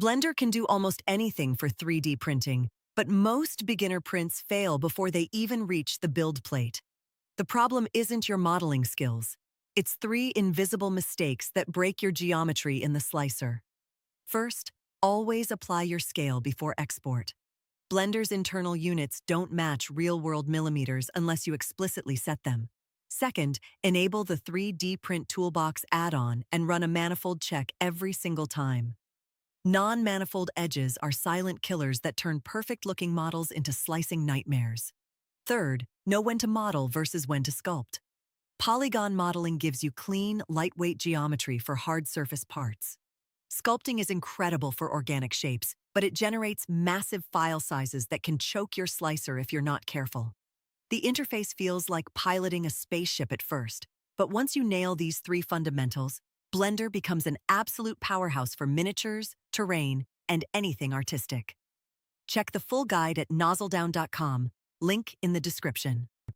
Blender can do almost anything for 3D printing, but most beginner prints fail before they even reach the build plate. The problem isn't your modeling skills. It's three invisible mistakes that break your geometry in the slicer. First, always apply your scale before export. Blender's internal units don't match real-world millimeters unless you explicitly set them. Second, enable the 3D Print Toolbox add-on and run a manifold check every single time. Non-manifold edges are silent killers that turn perfect-looking models into slicing nightmares. Third, know when to model versus when to sculpt. Polygon modeling gives you clean, lightweight geometry for hard surface parts. Sculpting is incredible for organic shapes, but it generates massive file sizes that can choke your slicer if you're not careful. The interface feels like piloting a spaceship at first, but once you nail these three fundamentals, Blender becomes an absolute powerhouse for miniatures, terrain, and anything artistic. Check the full guide at NozzleDown.com, link in the description.